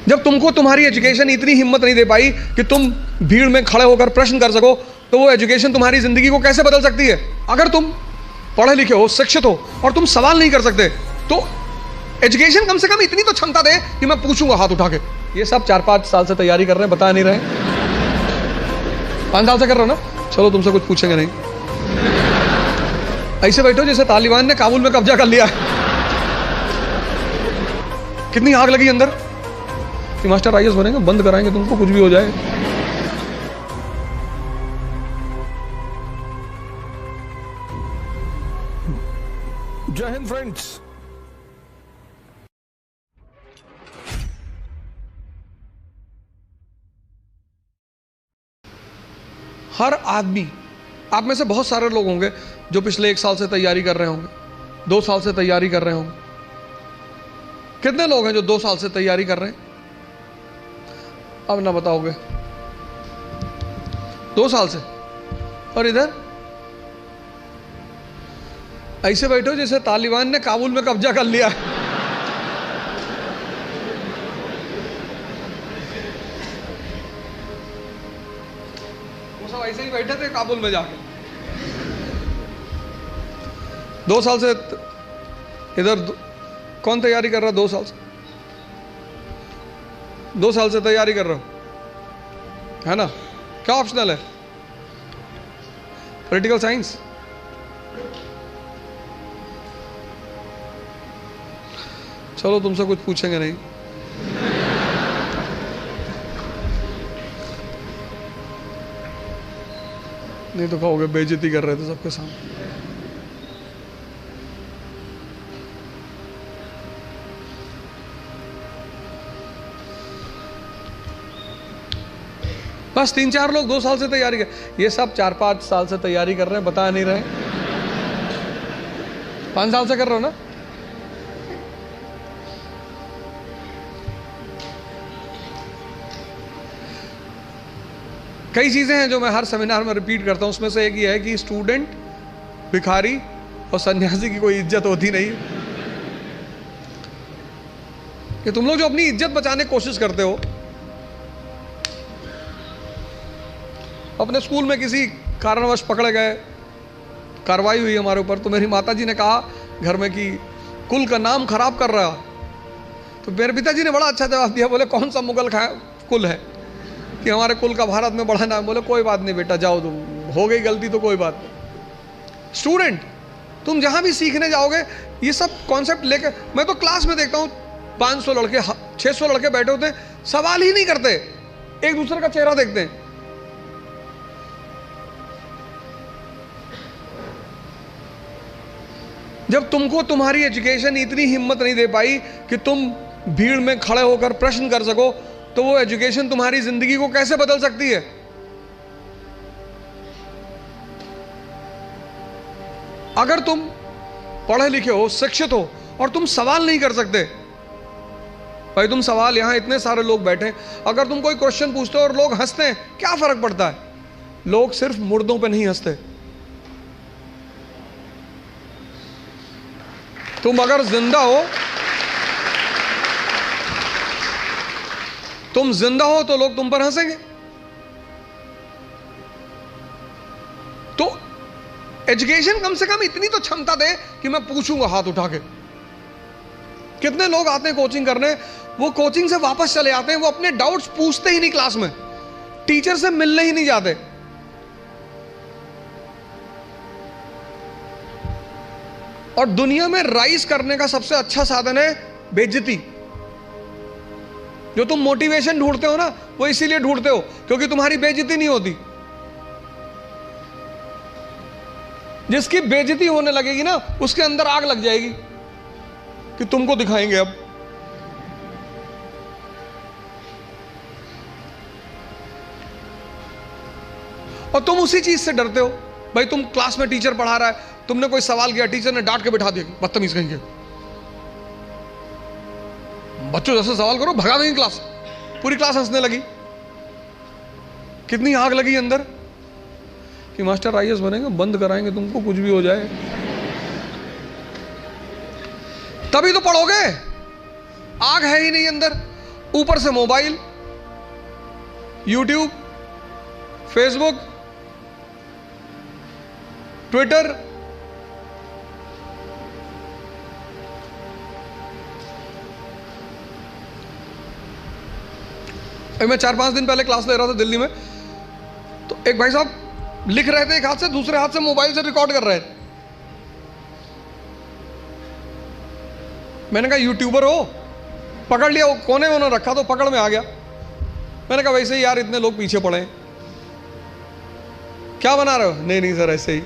जब तुमको तुम्हारी एजुकेशन इतनी हिम्मत नहीं दे पाई कि तुम भीड़ में खड़े होकर प्रश्न कर सको, तो वो एजुकेशन तुम्हारी जिंदगी को कैसे बदल सकती है? अगर तुम पढ़े लिखे हो, शिक्षित हो और तुम सवाल नहीं कर सकते, तो एजुकेशन कम से कम इतनी तो क्षमता दे कि मैं पूछूंगा हाथ उठा के। ये सब 4-5 साल से तैयारी कर रहे हैं, बता नहीं रहे। 5 साल से कर रहे हो ना, चलो तुमसे कुछ पूछेंगे नहीं। ऐसे बैठो जैसे तालिबान ने काबुल में कब्जा कर लिया। कितनी आग लगी अंदर कि मास्टर आईएएस बनेंगे, बंद कराएंगे तुमको, कुछ भी हो जाए। जय हिंद फ्रेंड्स। हर आदमी, आप में से बहुत सारे लोग होंगे जो पिछले 1 साल से तैयारी कर रहे होंगे, 2 साल से तैयारी कर रहे होंगे। कितने लोग हैं जो 2 साल से तैयारी कर रहे हैं? अब ना बताओगे। 2 साल से। और इधर ऐसे बैठो जैसे तालिबान ने काबुल में कब्जा कर लिया। वो सब ऐसे ही बैठे थे काबुल में जाके। 2 साल से इधर कौन तैयारी कर रहा है? 2 साल से, 2 साल से तैयारी कर रहा हो, है ना? क्या ऑप्शनल है? Political science. चलो तुमसे कुछ पूछेंगे नहीं। नहीं तो कहोगे बेइज्जती कर रहे थे सबके सामने। बस 3-4 लोग 2 साल से तैयारी कर, ये सब 4-5 साल से तैयारी कर रहे हैं, बता नहीं रहे। 5 साल से कर रहे हो ना? कई चीजें हैं जो मैं हर सेमिनार में रिपीट करता हूं, उसमें से एक ये है कि स्टूडेंट, भिखारी और सन्यासी की कोई इज्जत होती नहीं। कि तुम लोग जो अपनी इज्जत बचाने की कोशिश करते हो, अपने स्कूल में किसी कारणवश पकड़े गए, कार्रवाई हुई हमारे ऊपर, तो मेरी माताजी ने कहा घर में कि कुल का नाम खराब कर रहा। तो मेरे पिताजी ने बड़ा अच्छा जवाब दिया, बोले कौन सा मुगल कुल है कि हमारे कुल का भारत में बड़ा नाम। बोले कोई बात नहीं बेटा, जाओ, तुम हो गई गलती तो कोई बात नहीं। स्टूडेंट, तुम जहां भी सीखने जाओगे ये सब कॉन्सेप्ट लेके, मैं तो क्लास में देखता हूं 500 लड़के, 600 लड़के बैठे होते हैं, सवाल ही नहीं करते, एक दूसरे का चेहरा देखते हैं। जब तुमको तुम्हारी एजुकेशन इतनी हिम्मत नहीं दे पाई कि तुम भीड़ में खड़े होकर प्रश्न कर सको, तो वो एजुकेशन तुम्हारी जिंदगी को कैसे बदल सकती है? अगर तुम पढ़े लिखे हो, शिक्षित हो और तुम सवाल नहीं कर सकते, भाई तुम सवाल, यहां इतने सारे लोग बैठे, अगर तुम कोई क्वेश्चन पूछते हो और लोग हंसते हैं, क्या फर्क पड़ता है? लोग सिर्फ मुर्दों पे नहीं हंसते। तुम अगर जिंदा हो, तुम जिंदा हो तो लोग तुम पर हंसेंगे। तो एजुकेशन कम से कम इतनी तो क्षमता दे कि मैं पूछूंगा हाथ उठा के। कितने लोग आते हैं कोचिंग करने, वो कोचिंग से वापस चले आते हैं, वो अपने डाउट्स पूछते ही नहीं क्लास में, टीचर से मिलने ही नहीं जाते। और दुनिया में राइज करने का सबसे अच्छा साधन है बेइज्जती। जो तुम मोटिवेशन ढूंढते हो ना, वो इसीलिए ढूंढते हो क्योंकि तुम्हारी बेइज्जती नहीं होती। जिसकी बेइज्जती होने लगेगी ना, उसके अंदर आग लग जाएगी कि तुमको दिखाएंगे अब। और तुम उसी चीज से डरते हो। भाई तुम क्लास में टीचर पढ़ा रहा है, तुमने कोई सवाल किया, टीचर ने डांट के बिठा दिया, बदतमीज कहेंगे, बच्चों जैसे सवाल करो, भगा देंगे क्लास। पूरी क्लास हंसने लगी। कितनी आग लगी अंदर कि मास्टर आईएएस बनेंगे, बंद कराएंगे तुमको, कुछ भी हो जाए। तभी तो पढ़ोगे, आग है ही नहीं अंदर। ऊपर से मोबाइल, यूट्यूब, फेसबुक, ट्विटर, मैं 4-5 दिन पहले क्लास ले रहा था दिल्ली में, तो एक भाई साहब लिख रहे थे एक हाथ से, दूसरे हाथ से मोबाइल से रिकॉर्ड कर रहे थे। मैंने कहा यूट्यूबर हो? पकड़ लिया, वो कोने में उन्होंने रखा तो पकड़ में आ गया। मैंने कहा वैसे ही यार इतने लोग पीछे पड़े हैं, क्या बना रहे हो? नहीं नहीं सर ऐसे ही,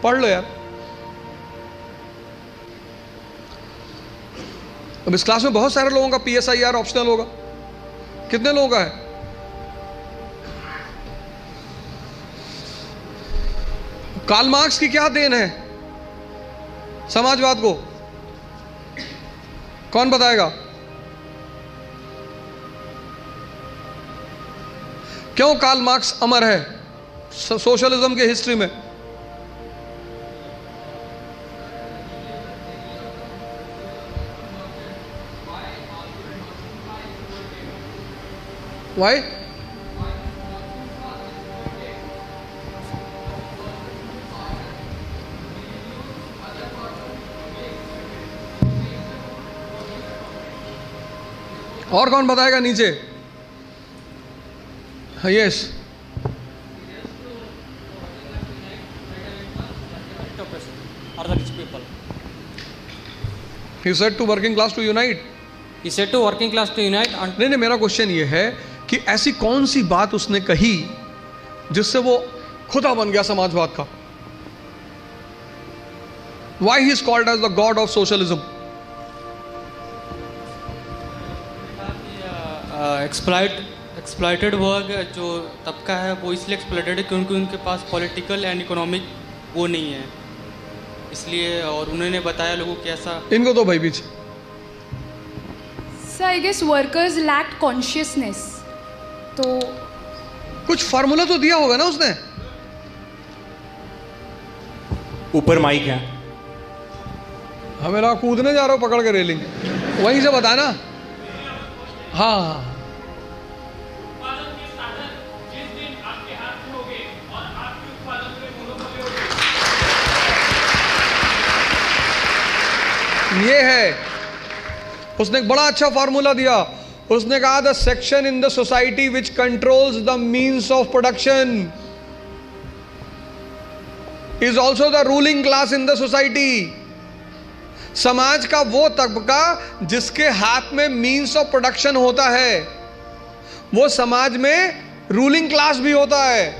पढ़ लो यार। अब इस क्लास में बहुत सारे लोगों का PSIR ऑप्शनल होगा। कितने लोगों का है? कार्ल मार्क्स की क्या देन है समाजवाद को? कौन बताएगा? क्यों कार्ल मार्क्स अमर है सोशलिज्म के हिस्ट्री में? Why? और कौन बताएगा नीचे? Yes, he said to working class to unite. He said to working class to unite. And नहीं, मेरा क्वेश्चन ये है कि ऐसी कौन सी बात उसने कही जिससे वो खुदा बन गया समाजवाद का? Why he is called as the god of socialism? Exploited वर्ग जो तबका है वो इसलिए एक्सप्लॉइटेड है क्योंकि उनके पास पॉलिटिकल एंड इकोनॉमिक वो नहीं है, इसलिए। और उन्होंने बताया लोगों को ऐसा। इनको तो भाई पीछे। So I guess workers lacked consciousness. तो कुछ फार्मूला तो दिया होगा ना उसने? ऊपर माइक है। हमें लगा कूदने जा रहे हो पकड़ के रेलिंग, वहीं से बताना। हाँ, ये है, उसने एक बड़ा अच्छा फार्मूला दिया। उसने कहा the section in the society which controls the means of production is also the ruling class in the society. समाज का वो तबका जिसके हाथ में मीन्स ऑफ प्रोडक्शन होता है वो समाज में रूलिंग क्लास भी होता है।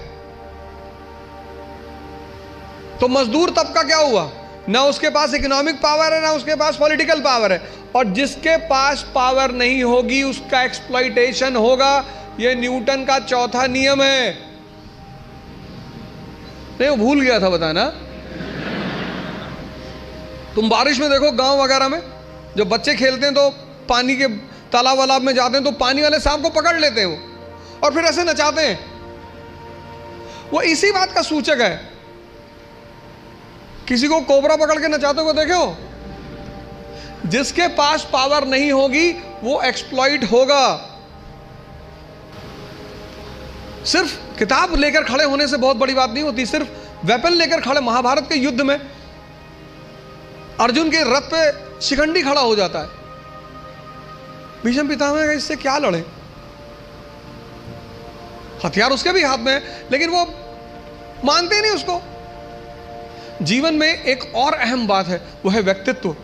तो मजदूर तबका क्या हुआ? ना उसके पास इकोनॉमिक पावर है ना उसके पास पॉलिटिकल पावर है, और जिसके पास पावर नहीं होगी उसका एक्सप्लॉइटेशन होगा। यह न्यूटन का चौथा नियम है। नहीं, वो भूल गया था बताना। तुम बारिश में देखो गांव वगैरह में जब बच्चे खेलते हैं तो पानी के तालाब वालाब में जाते हैं तो पानी वाले सांप को पकड़ लेते हैं वो, और फिर ऐसे नचाते हैं। वो इसी बात का सूचक है। किसी को कोबरा पकड़ के नचाते हुए देखे हो? जिसके पास पावर नहीं होगी वो एक्सप्लॉइट होगा। सिर्फ किताब लेकर खड़े होने से बहुत बड़ी बात नहीं होती। सिर्फ वेपन लेकर खड़े, महाभारत के युद्ध में अर्जुन के रथ पे शिखंडी खड़ा हो जाता है। भीष्म पितामह का इससे क्या लड़े? हथियार उसके भी हाथ में है, लेकिन वो मानते नहीं उसको। जीवन में एक और अहम बात है, वो है व्यक्तित्व।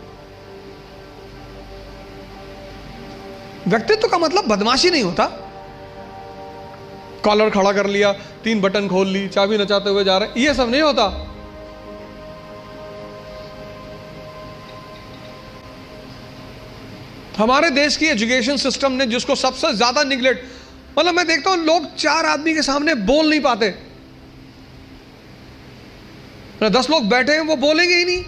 व्यक्तित्व का मतलब बदमाशी नहीं होता। कॉलर खड़ा कर लिया, 3 बटन खोल ली, चाबी नचाते हुए जा रहे, ये सब नहीं होता। हमारे देश की एजुकेशन सिस्टम ने जिसको सबसे ज्यादा निगलेक्ट, मतलब मैं देखता हूं लोग 4 आदमी के सामने बोल नहीं पाते। 10 लोग बैठे हैं वो बोलेंगे ही नहीं।